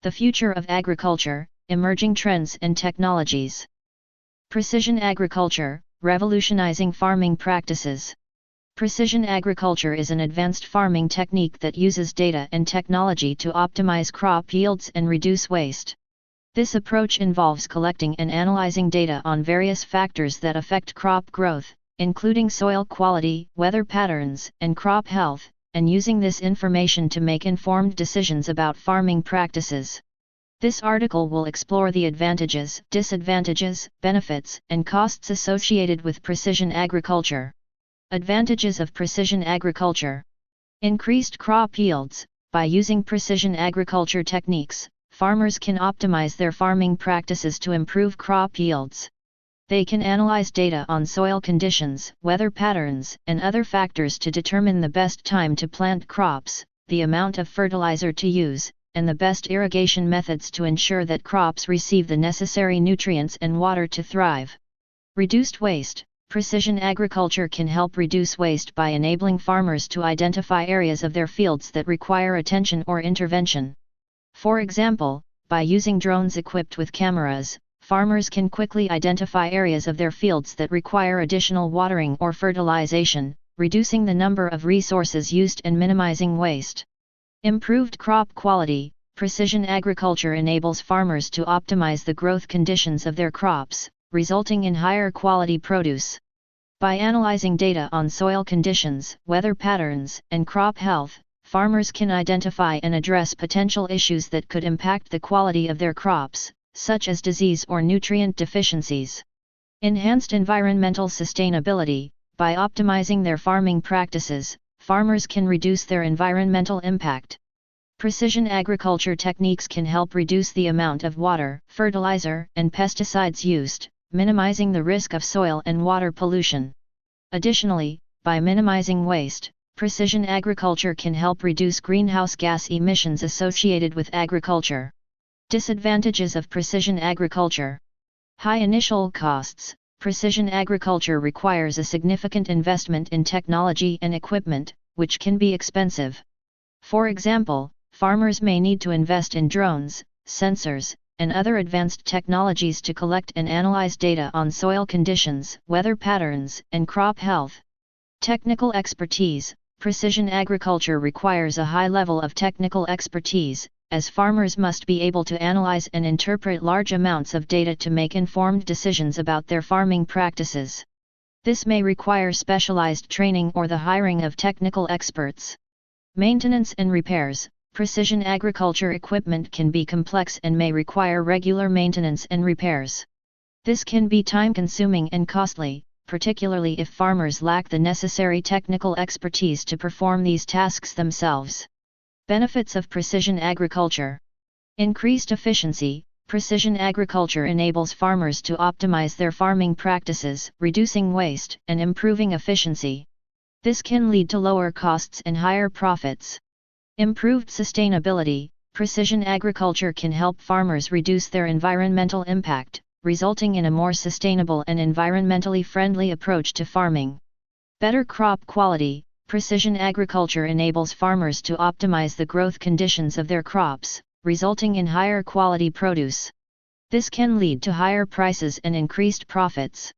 The future of agriculture, emerging trends and technologies. Precision agriculture, revolutionizing farming practices. Precision agriculture is an advanced farming technique that uses data and technology to optimize crop yields and reduce waste. This approach involves collecting and analyzing data on various factors that affect crop growth, including soil quality, weather patterns, and crop health, and using this information to make informed decisions about farming practices. This article will explore the advantages, disadvantages, benefits, and costs associated with precision agriculture. Advantages of precision agriculture. Increased crop yields. By using precision agriculture techniques, farmers can optimize their farming practices to improve crop yields. They can analyze data on soil conditions, weather patterns, and other factors to determine the best time to plant crops, the amount of fertilizer to use, and the best irrigation methods to ensure that crops receive the necessary nutrients and water to thrive. Reduced waste. Precision agriculture can help reduce waste by enabling farmers to identify areas of their fields that require attention or intervention. For example, by using drones equipped with cameras, farmers can quickly identify areas of their fields that require additional watering or fertilization, reducing the number of resources used and minimizing waste. Improved crop quality. Precision agriculture enables farmers to optimize the growth conditions of their crops, resulting in higher quality produce. By analyzing data on soil conditions, weather patterns, and crop health, farmers can identify and address potential issues that could impact the quality of their crops, such as disease or nutrient deficiencies. Enhanced environmental sustainability. By optimizing their farming practices, farmers can reduce their environmental impact. Precision agriculture techniques can help reduce the amount of water, fertilizer, and pesticides used, minimizing the risk of soil and water pollution. Additionally, by minimizing waste, precision agriculture can help reduce greenhouse gas emissions associated with agriculture. Disadvantages of precision agriculture. High initial costs. Precision agriculture requires a significant investment in technology and equipment, which can be expensive. For example, farmers may need to invest in drones, sensors, and other advanced technologies to collect and analyze data on soil conditions, weather patterns, and crop health. Technical expertise. Precision agriculture requires a high level of technical expertise, as farmers must be able to analyze and interpret large amounts of data to make informed decisions about their farming practices. This may require specialized training or the hiring of technical experts. Maintenance and repairs. Precision agriculture equipment can be complex and may require regular maintenance and repairs. This can be time-consuming and costly, particularly if farmers lack the necessary technical expertise to perform these tasks themselves. Benefits of precision agriculture. Increased efficiency. Precision agriculture enables farmers to optimize their farming practices, reducing waste and improving efficiency. This can lead to lower costs and higher profits. Improved sustainability. Precision agriculture can help farmers reduce their environmental impact, resulting in a more sustainable and environmentally friendly approach to farming. Better crop quality. Precision agriculture enables farmers to optimize the growth conditions of their crops, resulting in higher quality produce. This can lead to higher prices and increased profits.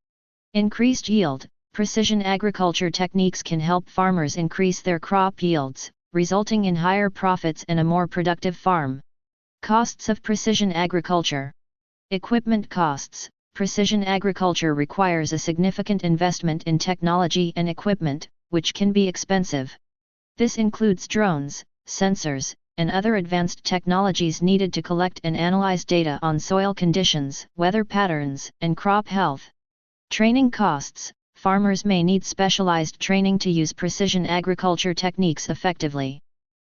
Increased yield. Precision agriculture techniques can help farmers increase their crop yields, resulting in higher profits and a more productive farm. Costs of precision agriculture. Equipment costs. Precision agriculture requires a significant investment in technology and equipment, which can be expensive. This includes drones, sensors, and other advanced technologies needed to collect and analyze data on soil conditions, weather patterns, and crop health. Training costs. Farmers may need specialized training to use precision agriculture techniques effectively.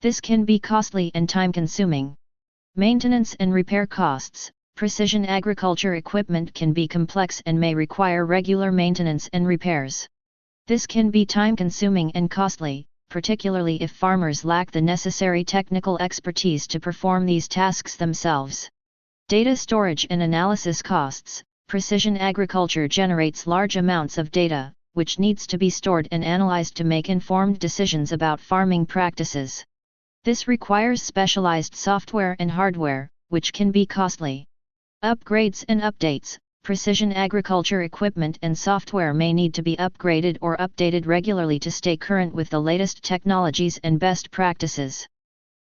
This can be costly and time-consuming. Maintenance and repair costs. Precision agriculture equipment can be complex and may require regular maintenance and repairs. This can be time-consuming and costly, particularly if farmers lack the necessary technical expertise to perform these tasks themselves. Data storage and analysis costs. Precision agriculture generates large amounts of data, which needs to be stored and analyzed to make informed decisions about farming practices. This requires specialized software and hardware, which can be costly. Upgrades and updates. Precision agriculture equipment and software may need to be upgraded or updated regularly to stay current with the latest technologies and best practices.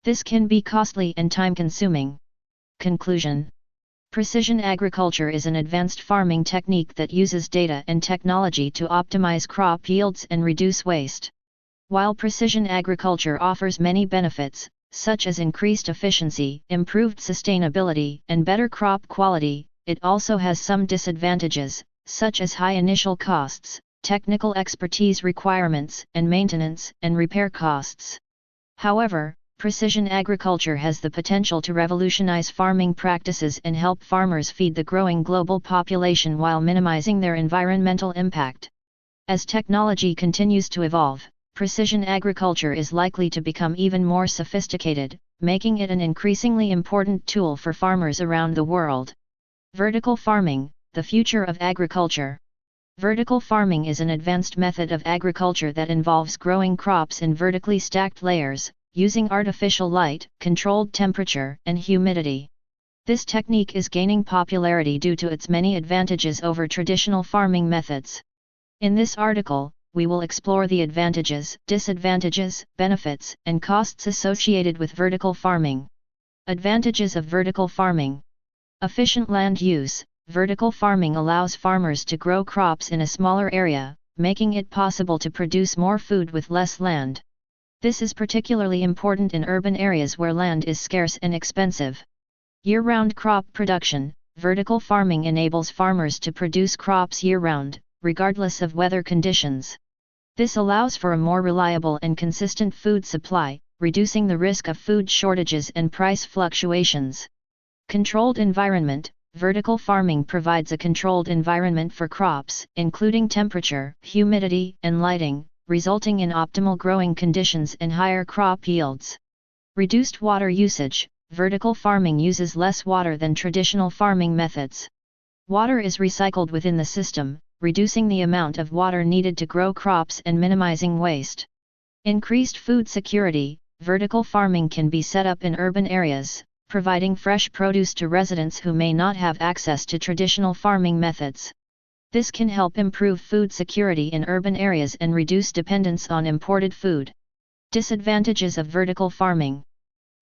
This can be costly and time-consuming. Conclusion. Precision agriculture is an advanced farming technique that uses data and technology to optimize crop yields and reduce waste. While precision agriculture offers many benefits, such as increased efficiency, improved sustainability, and better crop quality, it also has some disadvantages, such as high initial costs, technical expertise requirements, and maintenance and repair costs. However, precision agriculture has the potential to revolutionize farming practices and help farmers feed the growing global population while minimizing their environmental impact. As technology continues to evolve, precision agriculture is likely to become even more sophisticated, making it an increasingly important tool for farmers around the world. Vertical farming, the future of agriculture. Vertical farming is an advanced method of agriculture that involves growing crops in vertically stacked layers, using artificial light, controlled temperature, and humidity. This technique is gaining popularity due to its many advantages over traditional farming methods. In this article, we will explore the advantages, disadvantages, benefits, and costs associated with vertical farming. Advantages of vertical farming. Efficient land use. Vertical farming allows farmers to grow crops in a smaller area, making it possible to produce more food with less land. This is particularly important in urban areas where land is scarce and expensive. Year-round crop production. Vertical farming enables farmers to produce crops year-round, regardless of weather conditions. This allows for a more reliable and consistent food supply, reducing the risk of food shortages and price fluctuations. Controlled environment. Vertical farming provides a controlled environment for crops, including temperature, humidity, and lighting, resulting in optimal growing conditions and higher crop yields. Reduced water usage. Vertical farming uses less water than traditional farming methods. Water is recycled within the system, reducing the amount of water needed to grow crops and minimizing waste. Increased food security. Vertical farming can be set up in urban areas, providing fresh produce to residents who may not have access to traditional farming methods. This can help improve food security in urban areas and reduce dependence on imported food. Disadvantages of vertical farming.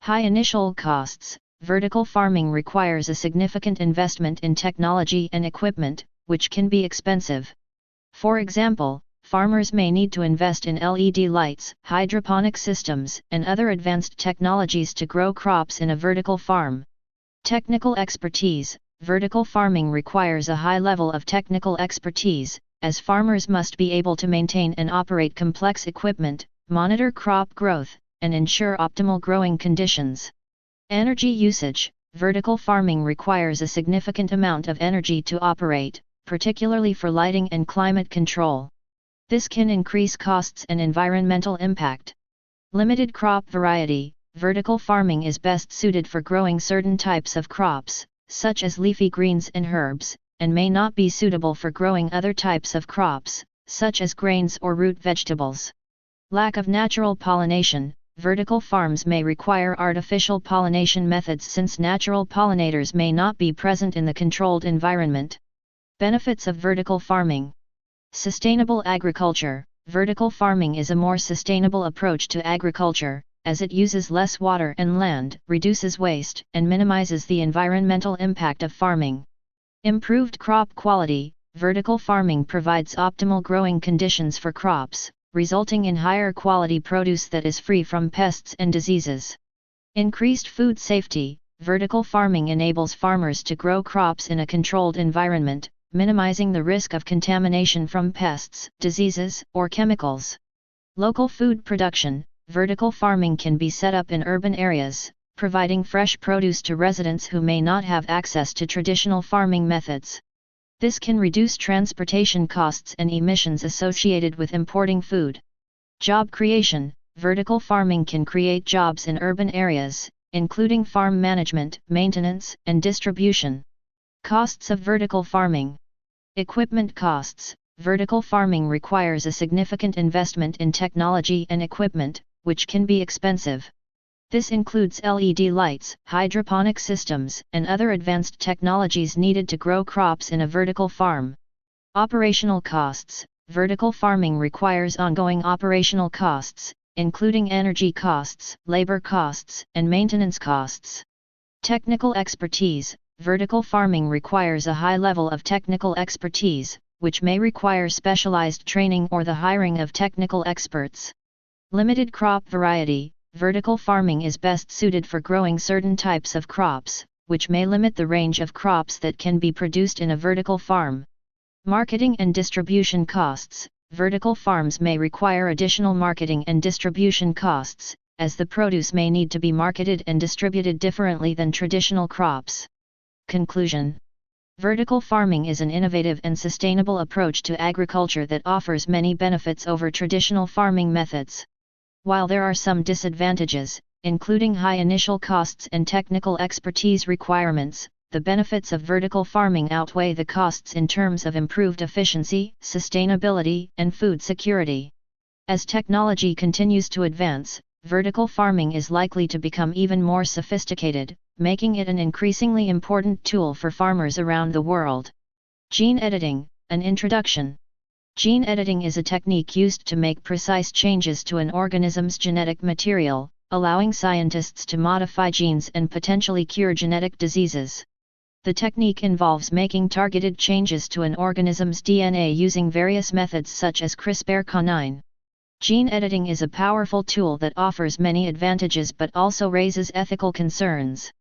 High initial costs. Vertical farming requires a significant investment in technology and equipment, which can be expensive. For example, farmers may need to invest in LED lights, hydroponic systems, and other advanced technologies to grow crops in a vertical farm. Technical expertise. Vertical farming requires a high level of technical expertise, as farmers must be able to maintain and operate complex equipment, monitor crop growth, and ensure optimal growing conditions. Energy usage. Vertical farming requires a significant amount of energy to operate, particularly for lighting and climate control. This can increase costs and environmental impact. Limited crop variety. Vertical farming is best suited for growing certain types of crops, such as leafy greens and herbs, and may not be suitable for growing other types of crops, such as grains or root vegetables. Lack of natural pollination. Vertical farms may require artificial pollination methods since natural pollinators may not be present in the controlled environment. Benefits of vertical farming. Sustainable agriculture. Vertical farming is a more sustainable approach to agriculture, as it uses less water and land, reduces waste, and minimizes the environmental impact of farming. Improved crop quality. Vertical farming provides optimal growing conditions for crops, resulting in higher quality produce that is free from pests and diseases. Increased food safety. Vertical farming enables farmers to grow crops in a controlled environment, minimizing the risk of contamination from pests, diseases, or chemicals. Local food production. Vertical farming can be set up in urban areas, providing fresh produce to residents who may not have access to traditional farming methods. This can reduce transportation costs and emissions associated with importing food. Job creation. Vertical farming can create jobs in urban areas, including farm management, maintenance, and distribution. Costs of vertical farming. Equipment costs. Vertical farming requires a significant investment in technology and equipment, which can be expensive. This includes LED lights, hydroponic systems, and other advanced technologies needed to grow crops in a vertical farm. Operational costs. Vertical farming requires ongoing operational costs, including energy costs, labor costs, and maintenance costs. Technical expertise. Vertical farming requires a high level of technical expertise, which may require specialized training or the hiring of technical experts. Limited crop variety. Vertical farming is best suited for growing certain types of crops, which may limit the range of crops that can be produced in a vertical farm. Marketing and distribution costs. Vertical farms may require additional marketing and distribution costs, as the produce may need to be marketed and distributed differently than traditional crops. Conclusion. Vertical farming is an innovative and sustainable approach to agriculture that offers many benefits over traditional farming methods. While there are some disadvantages, including high initial costs and technical expertise requirements, the benefits of vertical farming outweigh the costs in terms of improved efficiency, sustainability, and food security. As technology continues to advance, vertical farming is likely to become even more sophisticated, making it an increasingly important tool for farmers around the world. Gene editing, an introduction. Gene editing is a technique used to make precise changes to an organism's genetic material, allowing scientists to modify genes and potentially cure genetic diseases. The technique involves making targeted changes to an organism's DNA using various methods such as CRISPR-Cas9. Gene editing is a powerful tool that offers many advantages but also raises ethical concerns.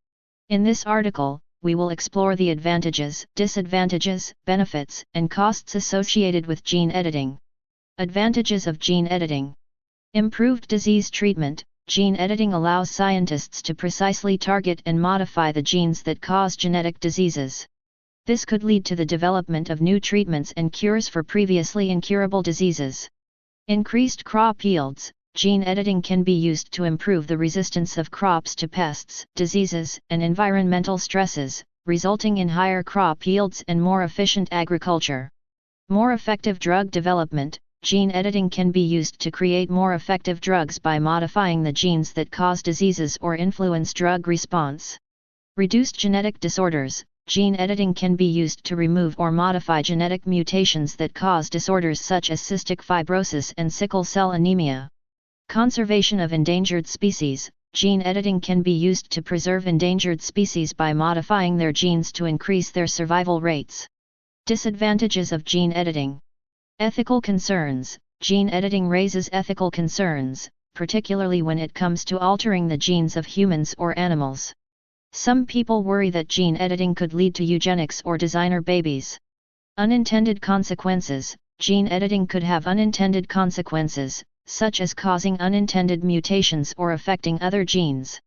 In this article, we will explore the advantages, disadvantages, benefits, and costs associated with gene editing. Advantages of gene editing. Improved disease treatment. Gene editing allows scientists to precisely target and modify the genes that cause genetic diseases. This could lead to the development of new treatments and cures for previously incurable diseases. Increased crop yields. Gene editing can be used to improve the resistance of crops to pests, diseases, and environmental stresses, resulting in higher crop yields and more efficient agriculture. More effective drug development. Gene editing can be used to create more effective drugs by modifying the genes that cause diseases or influence drug response. Reduced genetic disorders. Gene editing can be used to remove or modify genetic mutations that cause disorders such as cystic fibrosis and sickle cell anemia. Conservation of endangered species. Gene editing can be used to preserve endangered species by modifying their genes to increase their survival rates. Disadvantages of gene editing. Ethical concerns. Gene editing raises ethical concerns, particularly when it comes to altering the genes of humans or animals. Some people worry that gene editing could lead to eugenics or designer babies. Unintended consequences. Gene editing could have unintended consequences, such as causing unintended mutations or affecting other genes.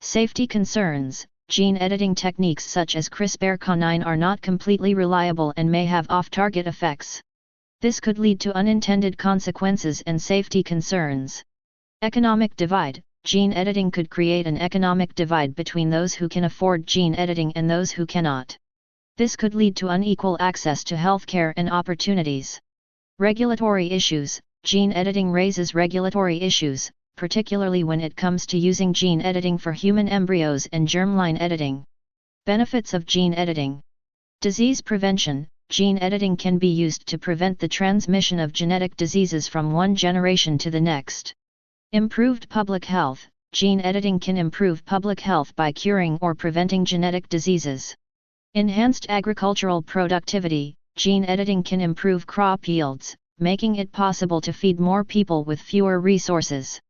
Safety concerns. Gene editing techniques such as CRISPR-Cas9 are not completely reliable and may have off-target effects. This could lead to unintended consequences and safety concerns. Economic divide. Gene editing could create an economic divide between those who can afford gene editing and those who cannot. This could lead to unequal access to healthcare and opportunities. Regulatory issues. Gene editing raises regulatory issues, particularly when it comes to using gene editing for human embryos and germline editing. Benefits of gene editing. Disease prevention. Gene editing can be used to prevent the transmission of genetic diseases from one generation to the next. Improved public health. Gene editing can improve public health by curing or preventing genetic diseases. Enhanced agricultural productivity. Gene editing can improve crop yields, making it possible to feed more people with fewer resources.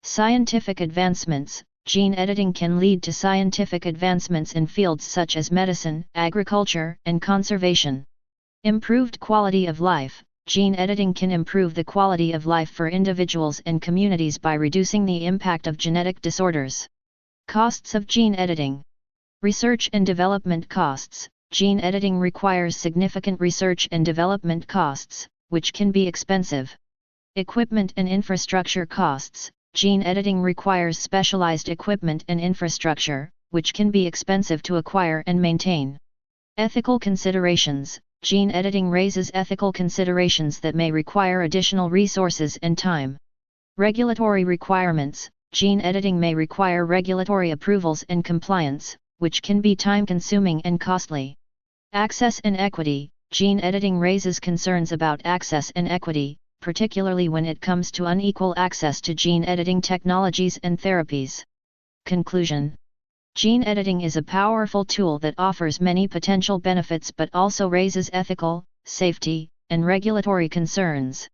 Scientific advancements. Gene editing can lead to scientific advancements in fields such as medicine, agriculture, and conservation. Improved quality of life. Gene editing can improve the quality of life for individuals and communities by reducing the impact of genetic disorders. Costs of gene editing. Research and development costs. Gene editing requires significant research and development costs, which can be expensive. Equipment and infrastructure costs. Gene editing requires specialized equipment and infrastructure, which can be expensive to acquire and maintain. Ethical considerations. Gene editing raises ethical considerations that may require additional resources and time. Regulatory requirements. gene editing may require regulatory approvals and compliance, which can be time-consuming and costly. Access and equity. Gene editing raises concerns about access and equity, particularly when it comes to unequal access to gene editing technologies and therapies. Conclusion. Gene editing is a powerful tool that offers many potential benefits but also raises ethical, safety, and regulatory concerns.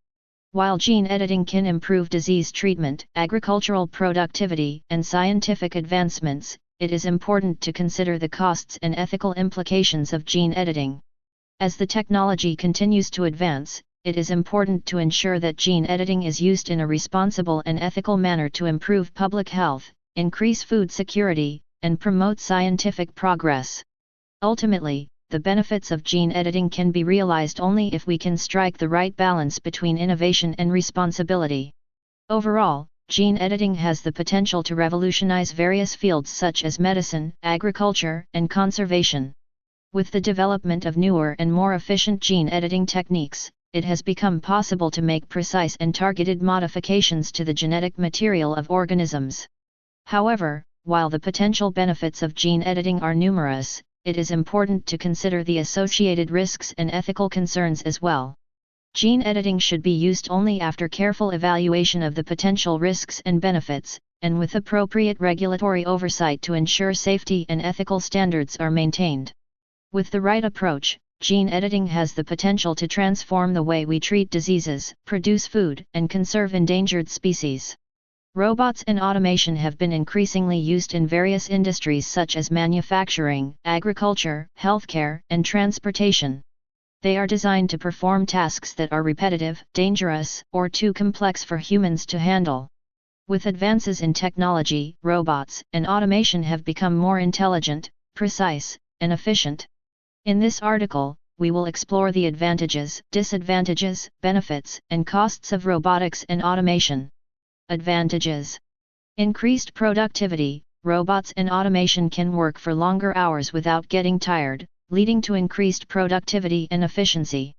While gene editing can improve disease treatment, agricultural productivity, and scientific advancements, it is important to consider the costs and ethical implications of gene editing. As the technology continues to advance, it is important to ensure that gene editing is used in a responsible and ethical manner to improve public health, increase food security, and promote scientific progress. Ultimately, the benefits of gene editing can be realized only if we can strike the right balance between innovation and responsibility. Overall, gene editing has the potential to revolutionize various fields such as medicine, agriculture, and conservation. With the development of newer and more efficient gene editing techniques, it has become possible to make precise and targeted modifications to the genetic material of organisms. However, while the potential benefits of gene editing are numerous, it is important to consider the associated risks and ethical concerns as well. Gene editing should be used only after careful evaluation of the potential risks and benefits, and with appropriate regulatory oversight to ensure safety and ethical standards are maintained. With the right approach, gene editing has the potential to transform the way we treat diseases, produce food, and conserve endangered species. Robots and automation have been increasingly used in various industries such as manufacturing, agriculture, healthcare, and transportation. They are designed to perform tasks that are repetitive, dangerous, or too complex for humans to handle. With advances in technology, robots and automation have become more intelligent, precise, and efficient. In this article, we will explore the advantages, disadvantages, benefits, and costs of robotics and automation. Advantages. Increased productivity. Robots and automation can work for longer hours without getting tired, leading to increased productivity and efficiency.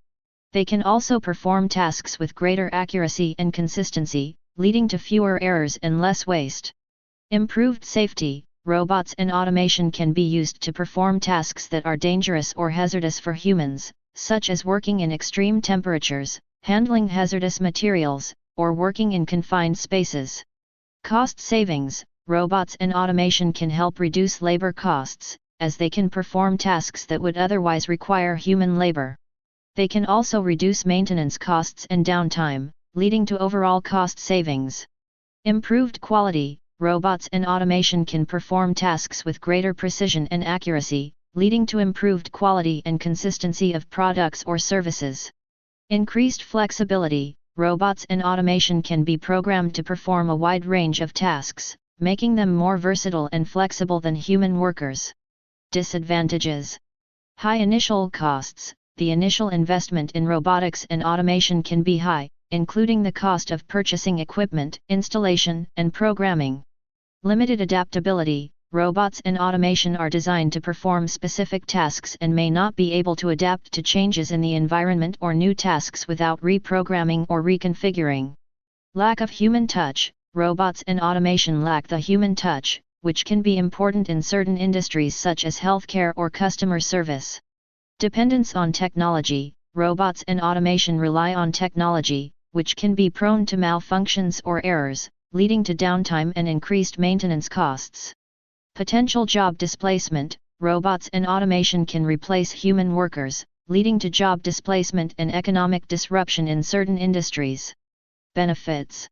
They can also perform tasks with greater accuracy and consistency, leading to fewer errors and less waste. Improved safety. Robots and automation can be used to perform tasks that are dangerous or hazardous for humans, such as working in extreme temperatures, handling hazardous materials, or working in confined spaces. Cost savings. Robots and automation can help reduce labor costs, as they can perform tasks that would otherwise require human labor. They can also reduce maintenance costs and downtime, leading to overall cost savings. Improved quality. Robots and automation can perform tasks with greater precision and accuracy, leading to improved quality and consistency of products or services. Increased flexibility. Robots and automation can be programmed to perform a wide range of tasks, making them more versatile and flexible than human workers. Disadvantages. High initial costs. The initial investment in robotics and automation can be high, including the cost of purchasing equipment, installation, and programming. Limited adaptability. Robots and automation are designed to perform specific tasks and may not be able to adapt to changes in the environment or new tasks without reprogramming or reconfiguring. Lack of human touch. Robots and automation lack the human touch, which can be important in certain industries such as healthcare or customer service. Dependence on technology. Robots and automation rely on technology, which can be prone to malfunctions or errors, leading to downtime and increased maintenance costs. Potential job displacement. Robots and automation can replace human workers, leading to job displacement and economic disruption in certain industries. Benefits.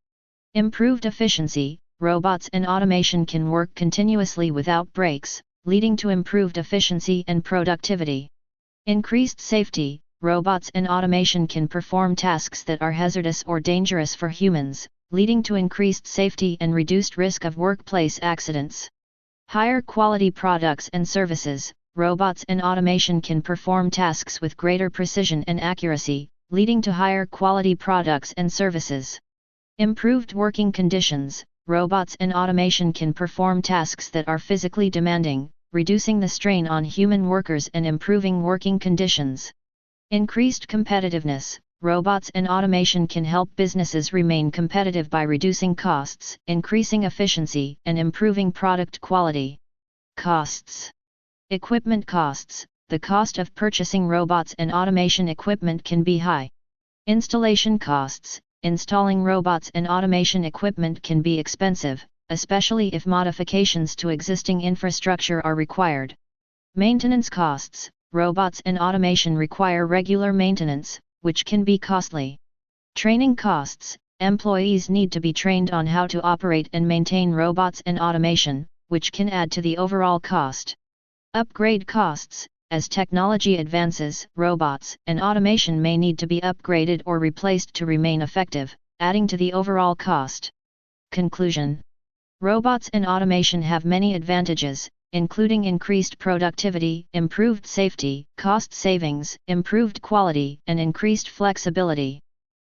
Improved efficiency. Robots and automation can work continuously without breaks, leading to improved efficiency and productivity. Increased safety. Robots and automation can perform tasks that are hazardous or dangerous for humans, leading to increased safety and reduced risk of workplace accidents. Higher quality products and services. Robots and automation can perform tasks with greater precision and accuracy, leading to higher quality products and services. Improved working conditions. Robots and automation can perform tasks that are physically demanding, reducing the strain on human workers and improving working conditions. Increased competitiveness. robots and automation can help businesses remain competitive by reducing costs, increasing efficiency, and improving product quality. Costs. Equipment costs. The cost of purchasing robots and automation equipment can be high. Installation costs. Installing robots and automation equipment can be expensive, especially if modifications to existing infrastructure are required. Maintenance costs. Robots and automation require regular maintenance, which can be costly. Training costs. Employees need to be trained on how to operate and maintain robots and automation, which can add to the overall cost. Upgrade costs. As technology advances, robots and automation may need to be upgraded or replaced to remain effective, adding to the overall cost. Conclusion. Robots and automation have many advantages, including increased productivity, improved safety, cost savings, improved quality, and increased flexibility.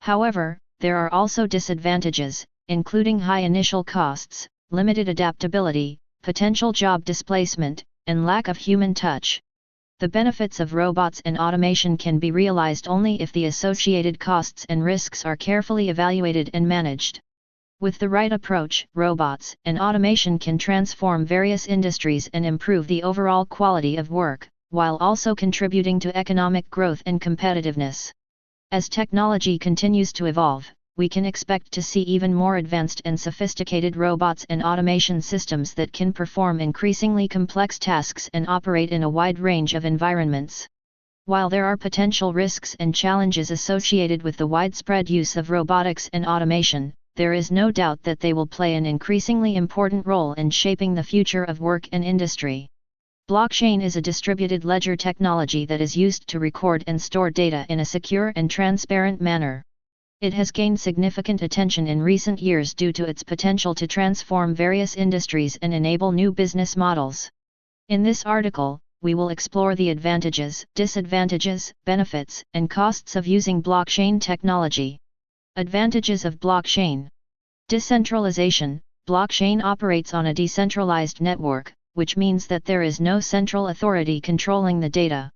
However, there are also disadvantages, including high initial costs, limited adaptability, potential job displacement, and lack of human touch. The benefits of robots and automation can be realized only if the associated costs and risks are carefully evaluated and managed. With the right approach, robots and automation can transform various industries and improve the overall quality of work, while also contributing to economic growth and competitiveness. As technology continues to evolve, we can expect to see even more advanced and sophisticated robots and automation systems that can perform increasingly complex tasks and operate in a wide range of environments. While there are potential risks and challenges associated with the widespread use of robotics and automation, there is no doubt that they will play an increasingly important role in shaping the future of work and industry. Blockchain is a distributed ledger technology that is used to record and store data in a secure and transparent manner. It has gained significant attention in recent years due to its potential to transform various industries and enable new business models. In this article, we will explore the advantages, disadvantages, benefits, and costs of using blockchain technology. Advantages of blockchain. Decentralization. Blockchain operates on a decentralized network, which means that there is no central authority controlling the data.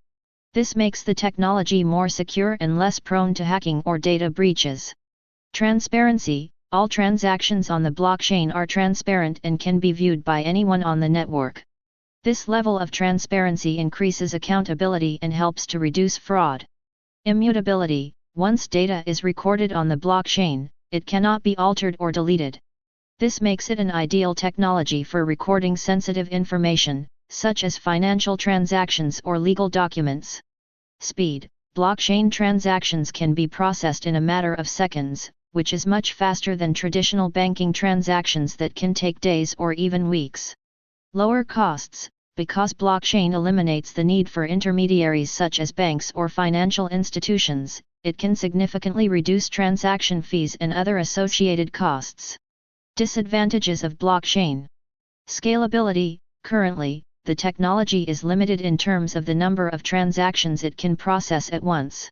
This makes the technology more secure and less prone to hacking or data breaches. Transparency. All transactions on the blockchain are transparent and can be viewed by anyone on the network. This level of transparency increases accountability and helps to reduce fraud. Immutability. Once data is recorded on the blockchain, it cannot be altered or deleted. This makes it an ideal technology for recording sensitive information, such as financial transactions or legal documents. Speed. Blockchain transactions can be processed in a matter of seconds, which is much faster than traditional banking transactions that can take days or even weeks. Lower costs. Because blockchain eliminates the need for intermediaries such as banks or financial institutions, it can significantly reduce transaction fees and other associated costs. Disadvantages of blockchain. Scalability. Currently, the technology is limited in terms of the number of transactions it can process at once.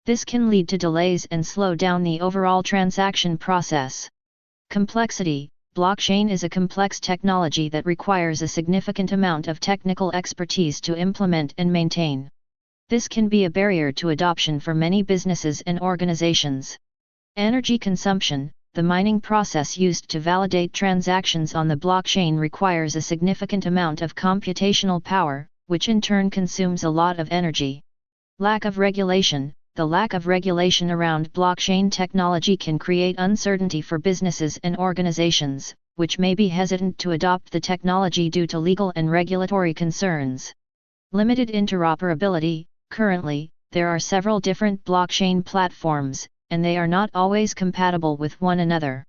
This can lead to delays and slow down the overall transaction process. Complexity. Blockchain is a complex technology that requires a significant amount of technical expertise to implement and maintain. This can be a barrier to adoption for many businesses and organizations. Energy consumption. The mining process used to validate transactions on the blockchain requires a significant amount of computational power, which in turn consumes a lot of energy. Lack of regulation. The lack of regulation around blockchain technology can create uncertainty for businesses and organizations, which may be hesitant to adopt the technology due to legal and regulatory concerns. Limited interoperability. Currently, there are several different blockchain platforms, and they are not always compatible with one another.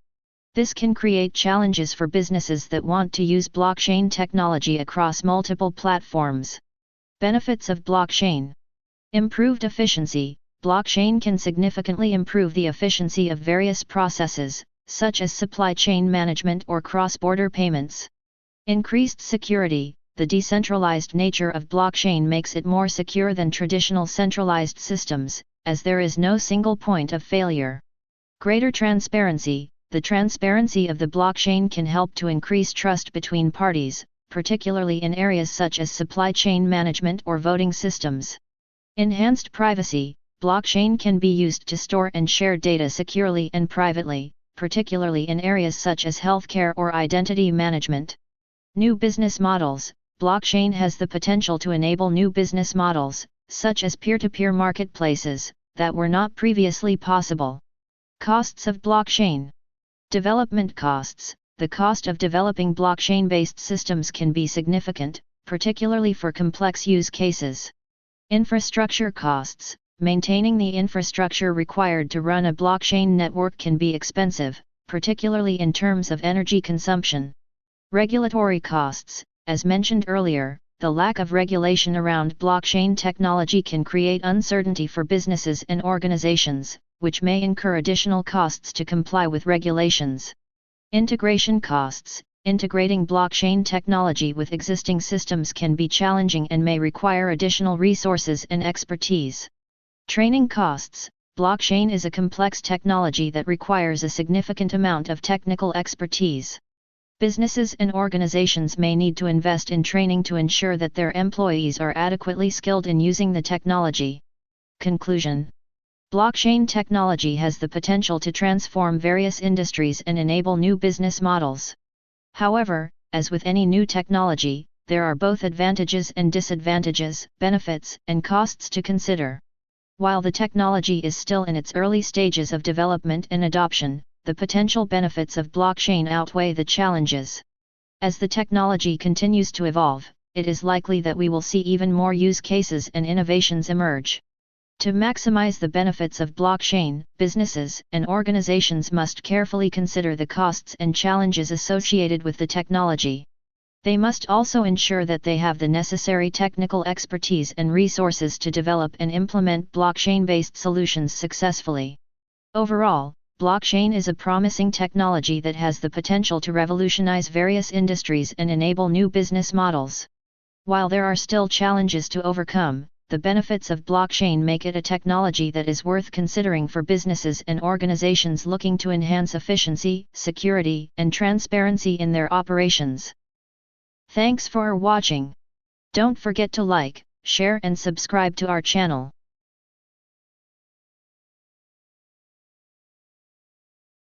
This can create challenges for businesses that want to use blockchain technology across multiple platforms. Benefits of blockchain. Improved efficiency. Blockchain can significantly improve the efficiency of various processes, such as supply chain management or cross-border payments. Increased security. The decentralized nature of blockchain makes it more secure than traditional centralized systems, as there is no single point of failure. Greater transparency. The transparency of the blockchain can help to increase trust between parties, particularly in areas such as supply chain management or voting systems. Enhanced privacy. Blockchain can be used to store and share data securely and privately, particularly in areas such as healthcare or identity management. New business models. Blockchain has the potential to enable new business models, such as peer-to-peer marketplaces, that were not previously possible. Costs of blockchain. Development costs. The cost of developing blockchain-based systems can be significant, particularly for complex use cases. Infrastructure costs. Maintaining the infrastructure required to run a blockchain network can be expensive, particularly in terms of energy consumption. Regulatory costs. As mentioned earlier, the lack of regulation around blockchain technology can create uncertainty for businesses and organizations, which may incur additional costs to comply with regulations. Integration costs. Integrating blockchain technology with existing systems can be challenging and may require additional resources and expertise. Training costs. Blockchain is a complex technology that requires a significant amount of technical expertise. Businesses and organizations may need to invest in training to ensure that their employees are adequately skilled in using the technology. Conclusion. Blockchain technology has the potential to transform various industries and enable new business models. However, as with any new technology, there are both advantages and disadvantages, benefits and costs to consider. While the technology is still in its early stages of development and adoption, the potential benefits of blockchain outweigh the challenges. As the technology continues to evolve, it is likely that we will see even more use cases and innovations emerge. To maximize the benefits of blockchain, businesses and organizations must carefully consider the costs and challenges associated with the technology. They must also ensure that they have the necessary technical expertise and resources to develop and implement blockchain-based solutions successfully. Overall, blockchain is a promising technology that has the potential to revolutionize various industries and enable new business models. While there are still challenges to overcome, the benefits of blockchain make it a technology that is worth considering for businesses and organizations looking to enhance efficiency, security, and transparency in their operations. Thanks for watching. Don't forget to like, share and subscribe to our channel.